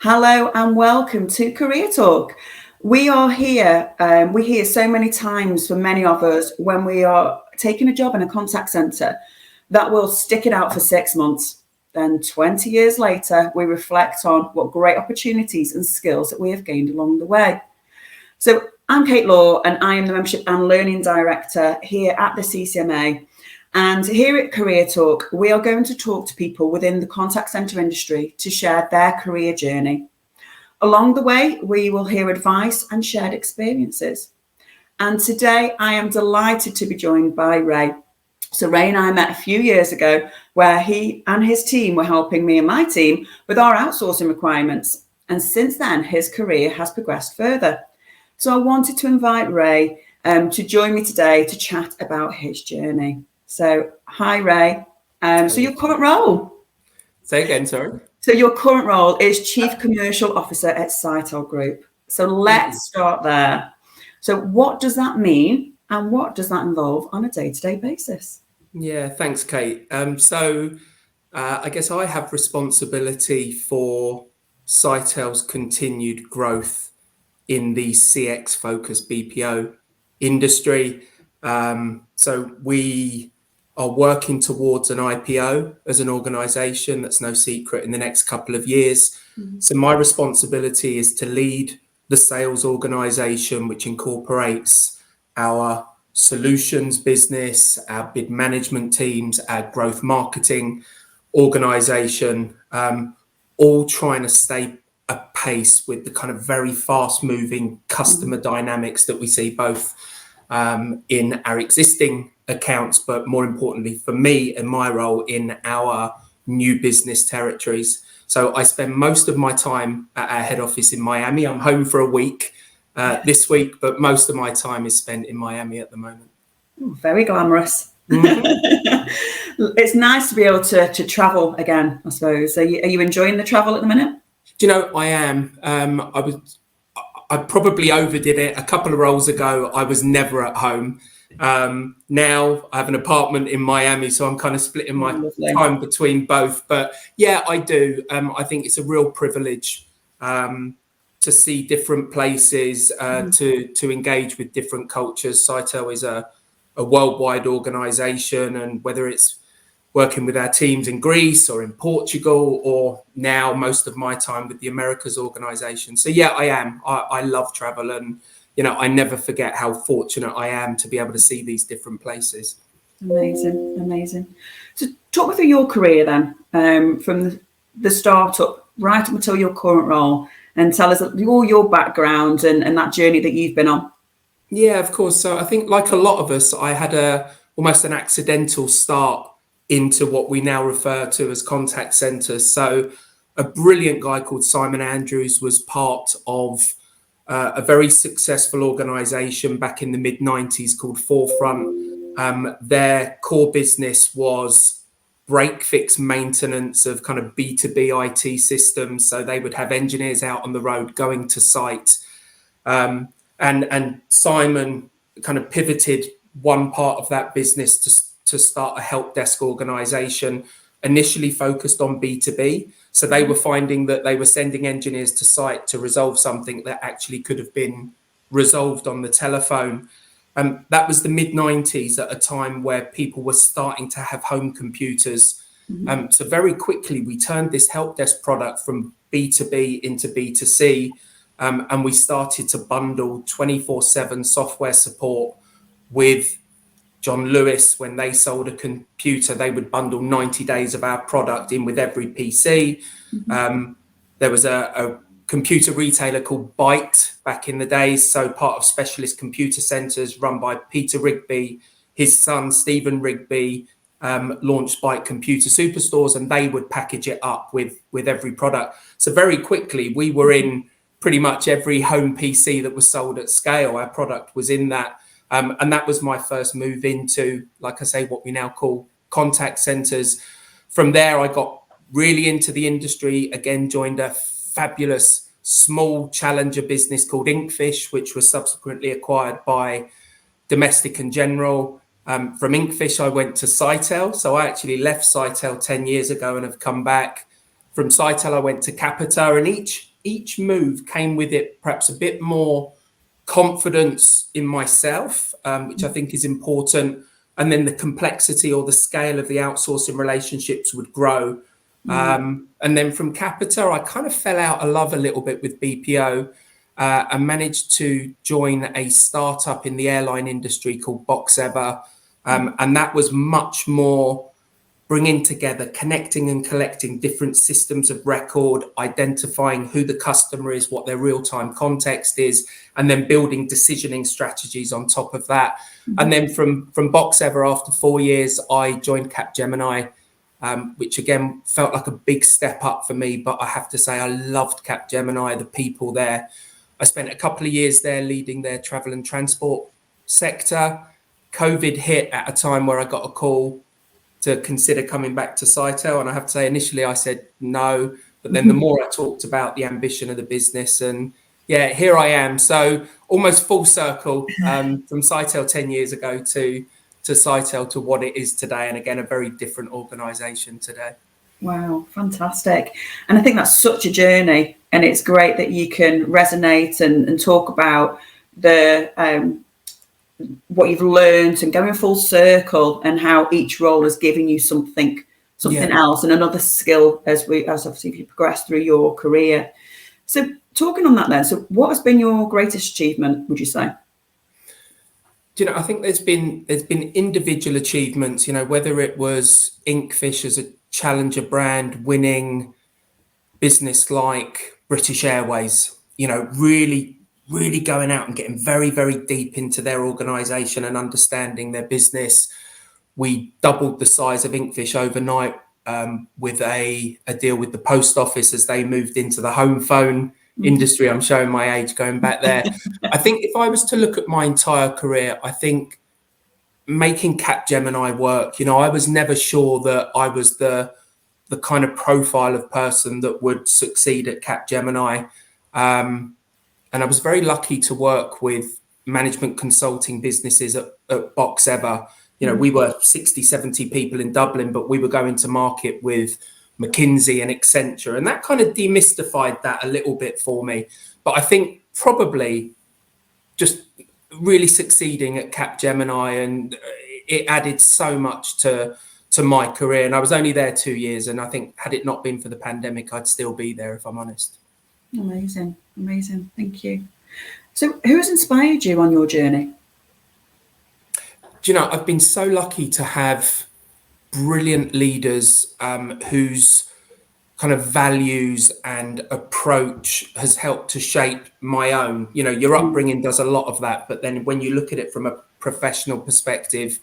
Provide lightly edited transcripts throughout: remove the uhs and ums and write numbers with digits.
Hello and welcome to Career Talk. We are here, we hear so many times from many of us when we are taking a job in a contact centre that we'll stick it out for 6 months. Then 20 years later, we reflect on what great opportunities and skills that we have gained along the way. So I'm Kate Law and I am the Membership and Learning Director here at the CCMA. And here at Career Talk, we are going to talk to people within the contact centre industry to share their career journey. Along the way, we will hear advice and shared experiences. And today, I am delighted to be joined by Ray. So Ray and I met a few years ago where he and his team were helping me and my team with our outsourcing requirements. And since then, his career has progressed further. So I wanted to invite Ray to join me today to chat about his journey. So, hi, Ray. So your current role? Say again, sorry. So your current role is Chief Commercial Officer at CareerTalk Group. So let's start there. So what does that mean and what does that involve on a day-to-day basis? Yeah, thanks, Kate. I guess I have responsibility for CareerTalk's continued growth in the CX-focused BPO industry. So we are working towards an IPO as an organisation. That's no secret in the next couple of years. So my responsibility is to lead the sales organisation, which incorporates our solutions business, our bid management teams, our growth marketing organisation, all trying to stay apace with the kind of very fast moving customer dynamics that we see both in our existing accounts, but more importantly for me and my role in our new business territories. So I spend most of my time at our head office in Miami. I'm home for a week this week, but most of my time is spent in Miami at the moment. Ooh, very glamorous. It's nice to be able to travel again, I suppose. Are you enjoying the travel at the minute? Do you know, I am. I probably overdid it. A couple of roles ago, I was never at home. Now I have an apartment in Miami, so I'm kind of splitting my time between both. But yeah, I do. I think it's a real privilege to see different places, to engage with different cultures. CareerTalk is a worldwide organisation, and whether it's working with our teams in Greece or in Portugal, or now most of my time with the Americas organisation. So yeah, I am. I love travel, and I never forget how fortunate I am to be able to see these different places. Amazing. So talk me through your career then, from the startup right up until your current role, and tell us all your background and that journey that you've been on. Yeah, of course. So I think like a lot of us, I had almost an accidental start into what we now refer to as contact centres. So a brilliant guy called Simon Andrews was part of a very successful organisation back in the mid-90s called Forefront. Their core business was break fix maintenance of kind of B2B IT systems. So they would have engineers out on the road going to site. And Simon kind of pivoted one part of that business to start a help desk organisation, initially focused on B2B. So they were finding that they were sending engineers to site to resolve something that actually could have been resolved on the telephone. That was the mid-90s, at a time where people were starting to have home computers. So very quickly, we turned this help desk product from B2B into B2C, and we started to bundle 24/7 software support with John Lewis. When they sold a computer, they would bundle 90 days of our product in with every PC. There was a computer retailer called Byte back in the days, so part of Specialist Computer Centres run by Peter Rigby. His son, Stephen Rigby, launched Byte Computer Superstores, and they would package it up with every product. So very quickly, we were in pretty much every home PC that was sold at scale. Our product was in that. And that was my first move into, like I say, what we now call contact centres. From there, I got really into the industry, again, joined a fabulous small challenger business called Inkfish, which was subsequently acquired by Domestic and General. From Inkfish, I went to CareerTalk. So I actually left CareerTalk 10 years ago and have come back. From CareerTalk, I went to Capita, and each each move came with it perhaps a bit more confidence in myself, which I think is important. And then the complexity or the scale of the outsourcing relationships would grow. And then from Capita, I kind of fell out of love a little bit with BPO and managed to join a startup in the airline industry called Boxever. And that was much more bringing together, connecting and collecting different systems of record, identifying who the customer is, what their real-time context is, and then building decisioning strategies on top of that. And then from Boxever, after 4 years, I joined Capgemini, which again felt like a big step up for me. But I have to say, I loved Capgemini, the people there. I spent a couple of years there leading their travel and transport sector. COVID hit at a time where I got a call to consider coming back to Sitel. And I have to say, initially I said no, but then the more I talked about the ambition of the business, and yeah, here I am. So almost full circle from Sitel 10 years ago to Sitel to what it is today. And again, a very different organisation today. Wow, fantastic. And I think that's such a journey. And it's great that you can resonate and talk about the what you've learned and going full circle, and how each role has given you something else and another skill as obviously you progress through your career. So talking on that then, so what has been your greatest achievement, would you say? Do you know, I think there's been individual achievements, you know, whether it was Inkfish as a challenger brand winning business like British Airways, you know, really going out and getting very, very deep into their organisation and understanding their business. We doubled the size of Inkfish overnight with a deal with the post office as they moved into the home phone industry. I'm showing my age going back there. I think if I was to look at my entire career, I think making Capgemini work, you know, I was never sure that I was the kind of profile of person that would succeed at Capgemini. And I was very lucky to work with management consulting businesses at Boxever. You know, we were 60, 70 people in Dublin, but we were going to market with McKinsey and Accenture. And that kind of demystified that a little bit for me. But I think probably just really succeeding at Capgemini, and it added so much to my career. And I was only there 2 years. And I think had it not been for the pandemic, I'd still be there, if I'm honest. Amazing. Thank you. So who has inspired you on your journey? Do you know, I've been so lucky to have brilliant leaders whose kind of values and approach has helped to shape my own. You know, your upbringing does a lot of that. But then when you look at it from a professional perspective,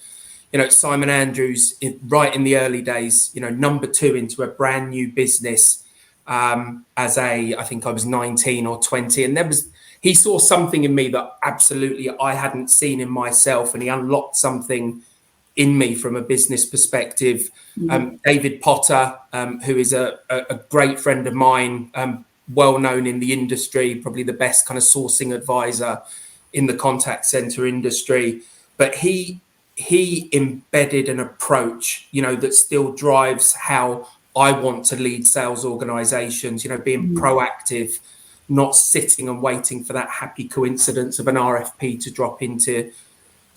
you know, Simon Andrews, right in the early days, you know, number 2 into a brand new business. I think I was 19 or 20, and he saw something in me that absolutely I hadn't seen in myself, and he unlocked something in me from a business perspective. David Potter, who is a great friend of mine, well known in the industry, probably the best kind of sourcing advisor in the contact center industry, but he embedded an approach, you know, that still drives how I want to lead sales organizations, you know, being proactive, not sitting and waiting for that happy coincidence of an RFP to drop into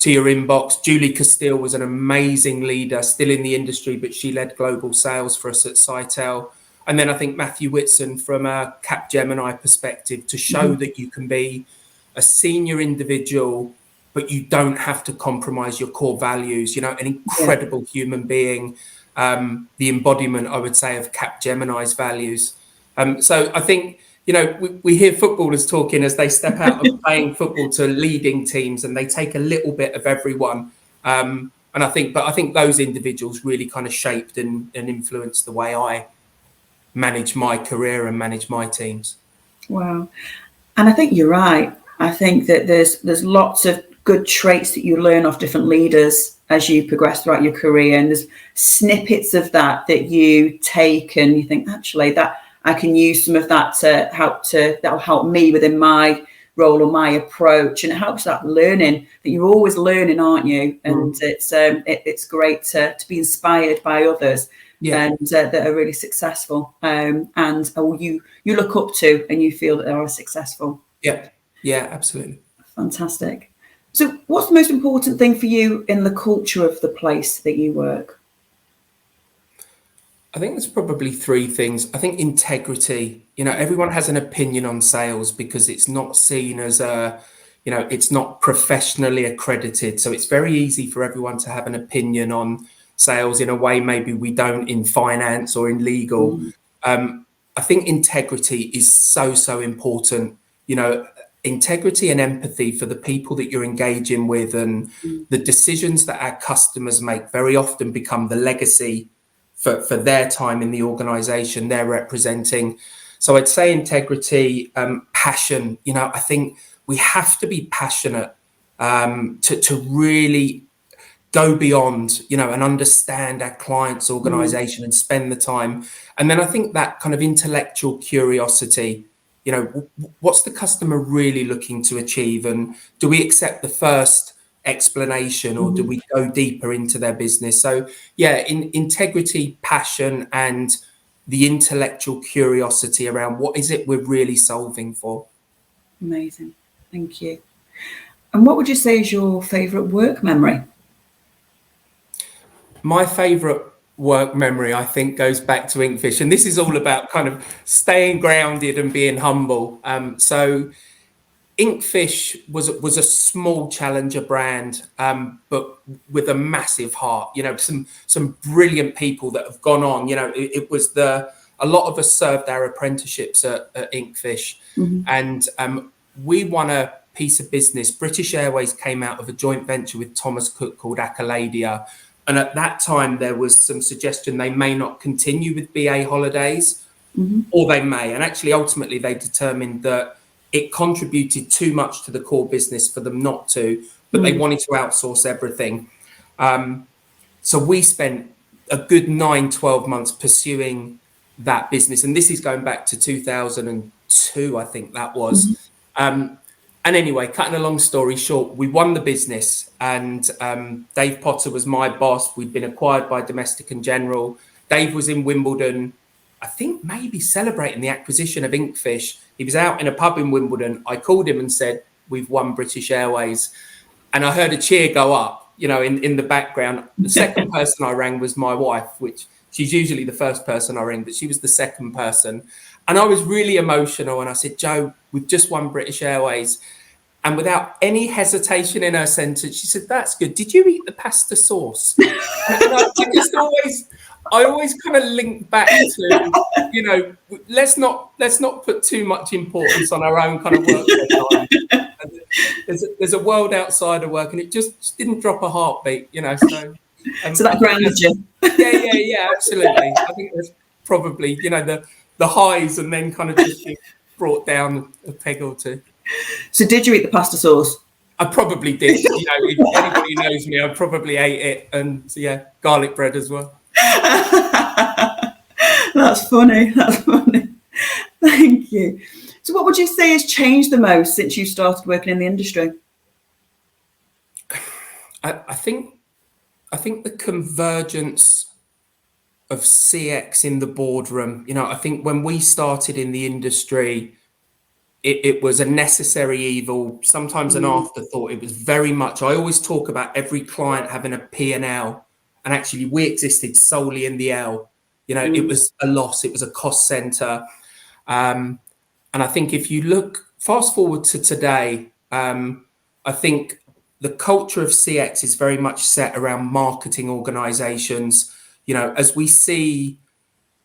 your inbox. Julie Castile was an amazing leader, still in the industry, but she led global sales for us at Sitel. And then I think Matthew Whitson from a Capgemini perspective, to show that you can be a senior individual, but you don't have to compromise your core values, you know, an incredible human being. The embodiment, I would say, of Capgemini's values. So I think, you know, we hear footballers talking as they step out of playing football to leading teams, and they take a little bit of everyone. And I think those individuals really kind of shaped and influenced the way I manage my career and manage my teams. Wow. And I think you're right. I think that there's lots of good traits that you learn off different leaders as you progress throughout your career, and there's snippets of that you take and you think, actually, that I can use some of that that'll help me within my role or my approach, and it helps that learning that you're always learning, aren't you? And it's great to be inspired by others. and that are really successful, and you look up to and you feel that they are successful. Yeah, absolutely. Fantastic. So what's the most important thing for you in the culture of the place that you work? I think there's probably three things. I think integrity. Everyone has an opinion on sales because it's not seen as it's not professionally accredited. So it's very easy for everyone to have an opinion on sales in a way maybe we don't in finance or in legal. I think integrity is so important. Integrity and empathy for the people that you're engaging with, and the decisions that our customers make very often become the legacy for their time in the organization they're representing. So I'd say integrity, passion. I think we have to be passionate to really go beyond, and understand our client's organization and spend the time. And then I think that kind of intellectual curiosity, what's the customer really looking to achieve? And do we accept the first explanation, or do we go deeper into their business? So yeah, integrity, passion, and the intellectual curiosity around what is it we're really solving for. Amazing. Thank you. And what would you say is your favorite work memory? My favorite work memory, I think, goes back to Inkfish, and this is all about kind of staying grounded and being humble. So Inkfish was a small challenger brand, but with a massive heart. Some brilliant people that have gone on. It was a lot of us served our apprenticeships at Inkfish, and we won a piece of business. British Airways came out of a joint venture with Thomas Cook called Acaladia, and at that time there was some suggestion they may not continue with BA Holidays, or they may. And actually, ultimately, they determined that it contributed too much to the core business for them not to, but they wanted to outsource everything. So we spent a good 9-12 months pursuing that business. And this is going back to 2002, I think that was. And anyway, cutting a long story short, we won the business, and Dave Potter was my boss. We'd been acquired by Domestic and General. Dave was in Wimbledon, I think maybe celebrating the acquisition of Inkfish. He was out in a pub in Wimbledon. I called him and said, "We've won British Airways." And I heard a cheer go up, in the background. The second person I rang was my wife, which she's usually the first person I ring, but she was the second person. And I was really emotional. And I said, "Joe, we've just won British Airways." And without any hesitation in her sentence, she said, "That's good. Did you eat the pasta sauce?" And I always kind of link back to, let's not put too much importance on our own kind of work time. There's a world outside of work, and it just didn't drop a heartbeat, So, So that grounded you. Yeah, absolutely. I think there's probably, the highs and then kind of just being brought down a peg or two. So did you eat the pasta sauce? I probably did. If anybody knows me, I probably ate it, and garlic bread as well. That's funny. Thank you. So what would you say has changed the most since you started working in the industry? I think the convergence of CX in the boardroom. I think when we started in the industry, it was a necessary evil, sometimes an afterthought. It was very much, I always talk about every client having a P&L, and actually we existed solely in the L. It was a loss, it was a cost center. And I think if you look fast forward to today, I think the culture of CX is very much set around marketing organizations. As we see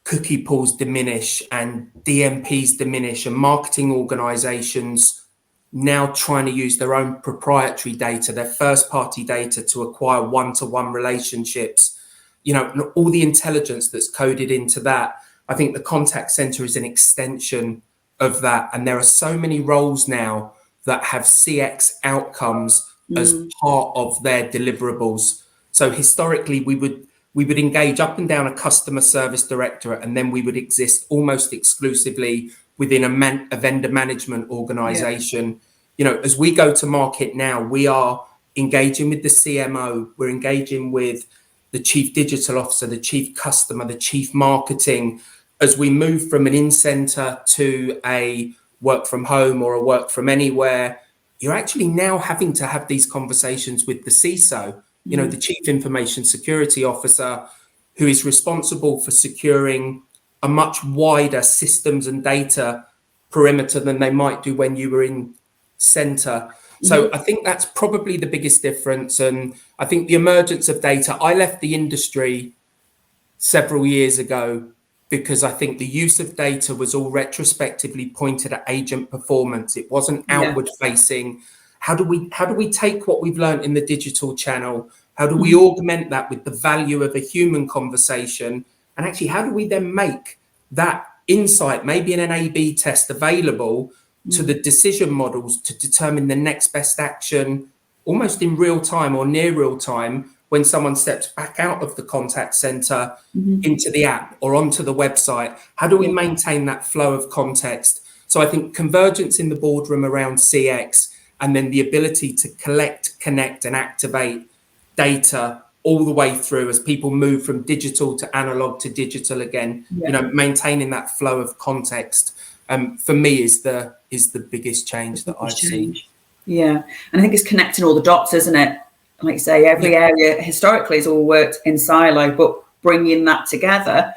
cookie pools diminish and DMPs diminish, and marketing organizations now trying to use their own proprietary data, their first party data, to acquire one-to-one relationships, all the intelligence that's coded into that. I think the contact center is an extension of that. And there are so many roles now that have CX outcomes as part of their deliverables. So historically, we would engage up and down a customer service directorate, and then we would exist almost exclusively within a vendor management organization. As we go to market now, we are engaging with the CMO, we're engaging with the the chief digital officer, the chief customer, the chief marketing, as we move from an in-center to a work from home or a work from anywhere, you're actually now having to have these conversations with the CISO, the chief information security officer, who is responsible for securing a much wider systems and data perimeter than they might do when you were in center. So I think that's probably the biggest difference. And I think the emergence of data, I left the industry several years ago because I think the use of data was all retrospectively pointed at agent performance. It wasn't outward facing. How do we take what we've learned in the digital channel? How do we augment that with the value of a human conversation? And actually, how do we then make that insight, maybe in an A/B test, available to the decision models to determine the next best action almost in real time or near real time when someone steps back out of the contact center into the app or onto the website? How do we maintain that flow of context? So I think convergence in the boardroom around CX, and then the ability to collect, connect, and activate data all the way through as people move from digital to analog to digital again, maintaining that flow of context, for me is the biggest change that I've seen. Yeah, and I think it's connecting all the dots, isn't it? Like you say, every area historically has all worked in silo, but bringing that together,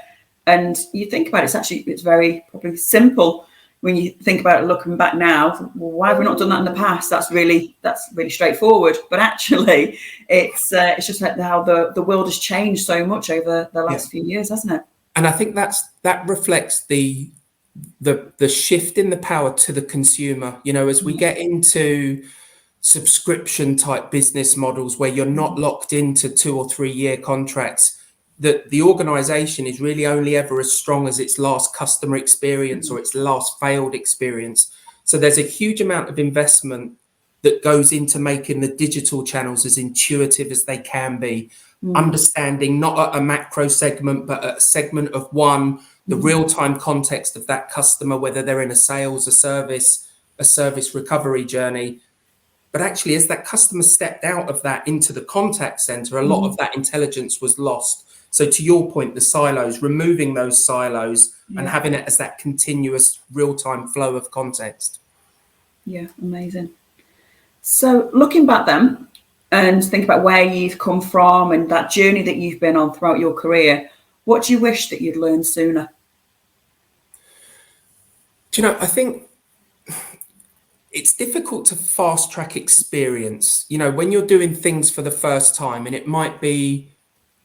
and you think about it, it's very probably simple when you think about it looking back now. Well, why have we not done that in the past? That's really straightforward. But actually, it's just like how the world has changed so much over the last few years, hasn't it? And I think that reflects the shift in the power to the consumer. As we get into subscription type business models where you're not locked into 2 or 3 year contracts, that the organization is really only ever as strong as its last customer experience or its last failed experience. So there's a huge amount of investment that goes into making the digital channels as intuitive as they can be, understanding not at a macro segment, but at a segment of one, the real-time context of that customer, whether they're in a sales, a service recovery journey. But actually, as that customer stepped out of that into the contact center, a lot of that intelligence was lost. So to your point, the silos, removing those silos and having it as that continuous real-time flow of context. Yeah, amazing. So looking back then and think about where you've come from and that journey that you've been on throughout your career, what do you wish that you'd learned sooner? I think it's difficult to fast track experience. When you're doing things for the first time, and it might be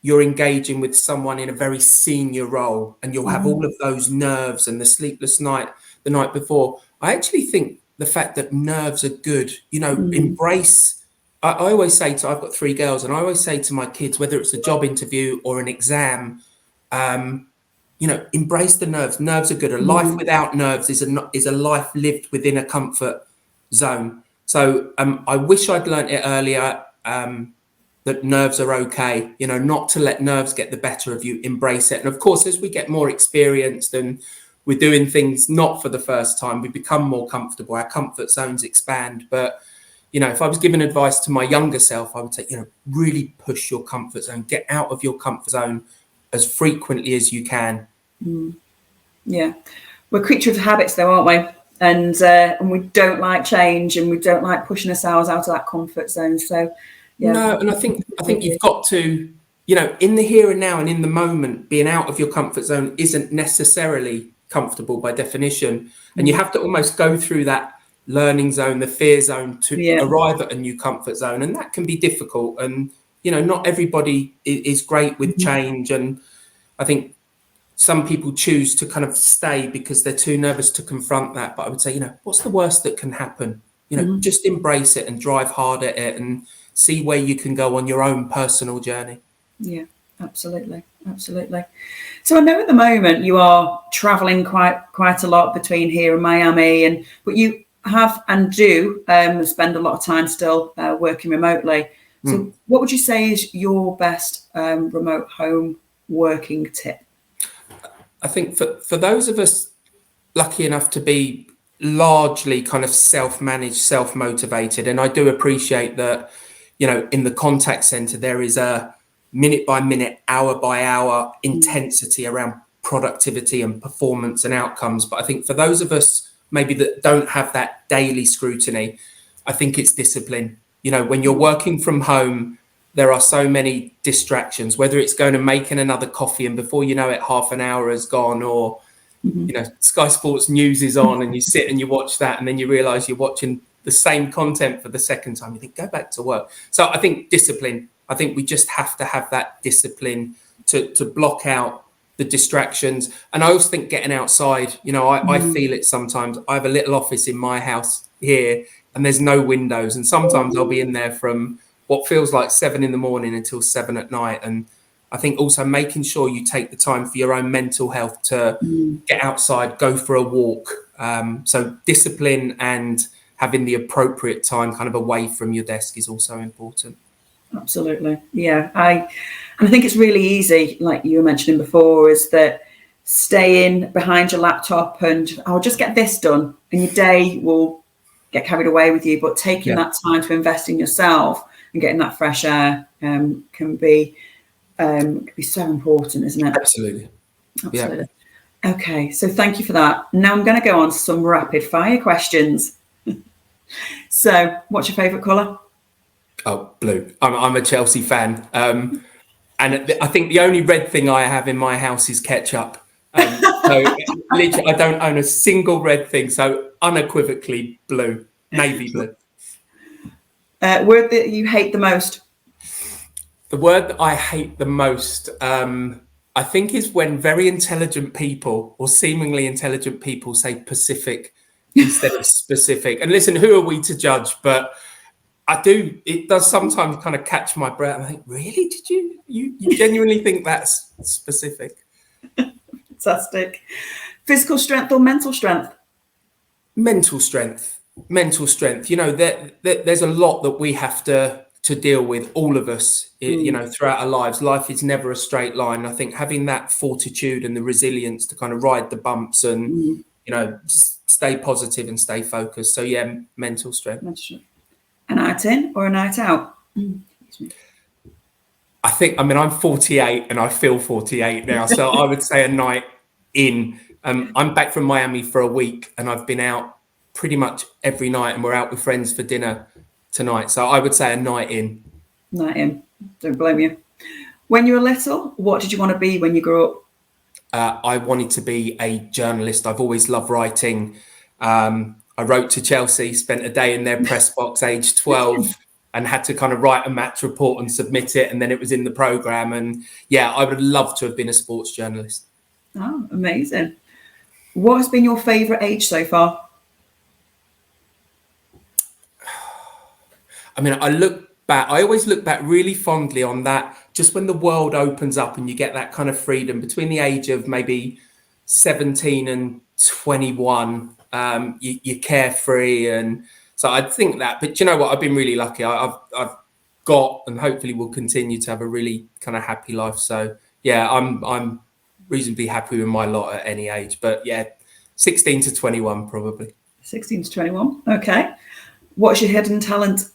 you're engaging with someone in a very senior role and you'll have all of those nerves and the sleepless night the night before. I actually think the fact that nerves are good, embrace. I always say I've got 3 girls, and I always say to my kids, whether it's a job interview or an exam, embrace the nerves. Nerves are good. A life without nerves is a life lived within a comfort zone. So I wish I'd learned it earlier, that nerves are okay, not to let nerves get the better of you, embrace it. And of course, as we get more experienced and we're doing things not for the first time, we become more comfortable, our comfort zones expand. But, if I was giving advice to my younger self, I would say, really push your comfort zone, get out of your comfort zone as frequently as you can. Yeah, we're creatures of habits though, aren't we? And we don't like change, and we don't like pushing ourselves out of that comfort zone. So no, and I think you've got to, in the here and now and in the moment, being out of your comfort zone isn't necessarily comfortable by definition, and you have to almost go through that learning zone, the fear zone, to arrive at a new comfort zone, and that can be difficult. And not everybody is great with change, and I think some people choose to kind of stay because they're too nervous to confront that. But I would say, what's the worst that can happen? Just embrace it and drive hard at it and see where you can go on your own personal journey. Yeah, absolutely. So I know at the moment you are traveling quite a lot between here and Miami, but you have and do spend a lot of time still working remotely. So what would you say is your best remote home working tip? I think for those of us lucky enough to be largely kind of self-managed, self-motivated, and I do appreciate that, in the contact center, there is a minute by minute, hour by hour intensity around productivity and performance and outcomes. But I think for those of us maybe that don't have that daily scrutiny, I think it's discipline. You know, when you're working from home, there are so many distractions, whether it's going to making another coffee and before you know it, half an hour has gone, or, you know, Sky Sports News is on and you sit and you watch that and then you realize you're watching the same content for the second time. You think, go back to work. So I think discipline. I think we just have to have that discipline to block out the distractions. And I also think getting outside, you know, I feel it sometimes. I have a little office in my house here and there's no windows. And sometimes I'll be in there from what feels like 7 a.m. until 7 p.m. And I think also making sure you take the time for your own mental health to get outside, go for a walk. So discipline and having the appropriate time kind of away from your desk is also important. Absolutely. Yeah. And I think it's really easy, like you were mentioning before, is that staying behind your laptop and I'll just get this done and your day will get carried away with you. But taking that time to invest in yourself and getting that fresh air can be so important, isn't it? Absolutely. Absolutely. Yeah. Okay. So thank you for that. Now I'm going to go on to some rapid fire questions. So what's your favourite colour? Oh, blue. I'm a Chelsea fan. And I think the only red thing I have in my house is ketchup. So literally, I don't own a single red thing. So unequivocally blue, navy blue. Word that you hate the most? The word that I hate the most, I think, is when very intelligent people or seemingly intelligent people say Pacific instead of specific. And listen, who are we to judge? But it does sometimes kind of catch my breath. I think, really? Did you genuinely think that's specific? Fantastic. Physical strength or mental strength? Mental strength. You know, there's a lot that we have to deal with, all of us, you know, throughout our lives. Life is never a straight line. I think having that fortitude and the resilience to kind of ride the bumps and, you know, stay positive and stay focused. So, yeah, mental strength. A night in or a night out? I think, I mean, I'm 48 and I feel 48 now. So I would say a night in. I'm back from Miami for a week and I've been out pretty much every night and we're out with friends for dinner tonight. So I would say a night in. Night in. Don't blame you. When you were little, what did you want to be when you grew up? I wanted to be a journalist. I've always loved writing. I wrote to Chelsea, spent a day in their press box, age 12, and had to kind of write a match report and submit it. And then it was in the programme. And yeah, I would love to have been a sports journalist. Oh, amazing. What has been your favourite age so far? I mean, I always look back really fondly on that, just when the world opens up and you get that kind of freedom between the age of maybe 17 and 21. You're carefree, and so I think that. But you know what? I've been really lucky. I've got and hopefully will continue to have a really kind of happy life. So yeah, I'm reasonably happy with my lot at any age. But yeah, 16 to 21 probably. 16 to 21. Okay. What's your hidden talent?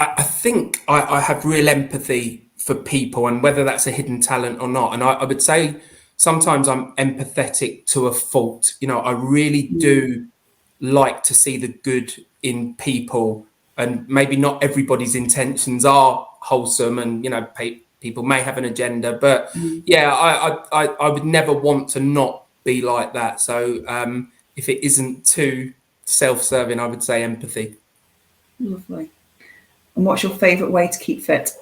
I think I have real empathy for people, and whether that's a hidden talent or not. And I would say sometimes I'm empathetic to a fault. You know, I really do like to see the good in people, and maybe not everybody's intentions are wholesome, and, you know, people may have an agenda, but yeah, I would never want to not be like that. So if it isn't too self-serving, I would say empathy. Lovely. And what's your favourite way to keep fit?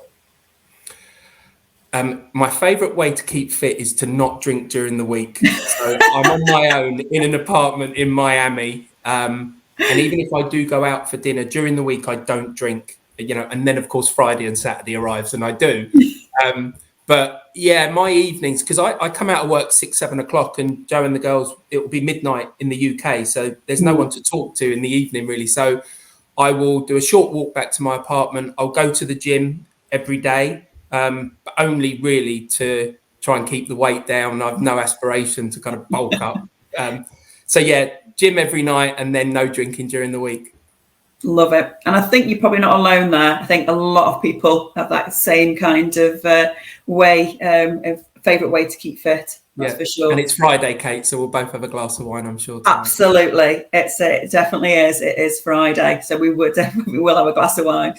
My favourite way to keep fit is to not drink during the week. So I'm on my own in an apartment in Miami. And even if I do go out for dinner during the week, I don't drink, you know, and then of course Friday and Saturday arrives and I do. But yeah, my evenings, because I come out of work 6, 7 o'clock, and Joe and the girls, it will be midnight in the UK. So there's no one to talk to in the evening really. So I will do a short walk back to my apartment. I'll go to the gym every day, but only really to try and keep the weight down. I've no aspiration to kind of bulk up. So yeah, gym every night and then no drinking during the week. Love it. And I think you're probably not alone there. I think a lot of people have that same kind of way, of favourite way to keep fit. That's for sure. And it's Friday, Kate, so we'll both have a glass of wine, I'm sure. Tonight. Absolutely. It definitely is. It is Friday. So we will have a glass of wine.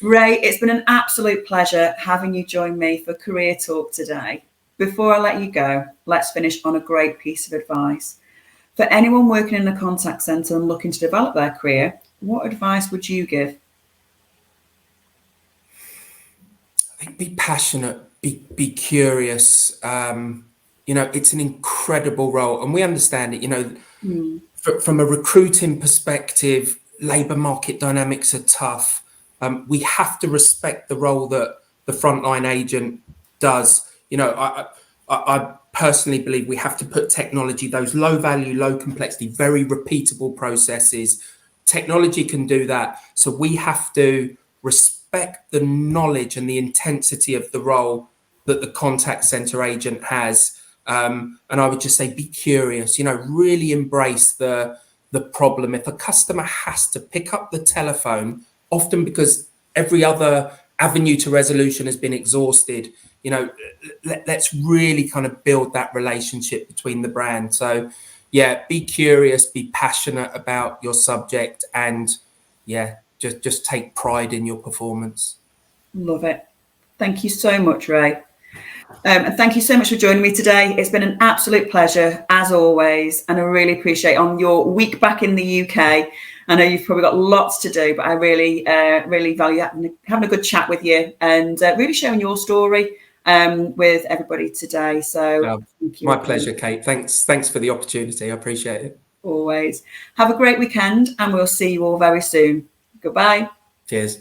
Ray, it's been an absolute pleasure having you join me for Career Talk today. Before I let you go, let's finish on a great piece of advice. For anyone working in a contact centre and looking to develop their career, what advice would you give? I think be passionate, be curious. It's an incredible role, and we understand it. From a recruiting perspective, labour market dynamics are tough. We have to respect the role that the frontline agent does. I personally believe we have to put technology, those low value, low complexity, very repeatable processes. Technology can do that. So we have to respect the knowledge and the intensity of the role that the contact center agent has. And I would just say, be curious, really embrace the problem. If a customer has to pick up the telephone, often because every other avenue to resolution has been exhausted, let's really kind of build that relationship between the brand. So be curious, be passionate about your subject, and just take pride in your performance. Love it. Thank you so much, Ray. And thank you so much for joining me today. It's been an absolute pleasure, as always, and I really appreciate on your week back in the UK. I know you've probably got lots to do, but I really value having a good chat with you and really sharing your story with everybody today. So thank you. My pleasure, Kate. Thanks for the opportunity. I appreciate it. Always. Have a great weekend, and we'll see you all very soon. Goodbye. Cheers.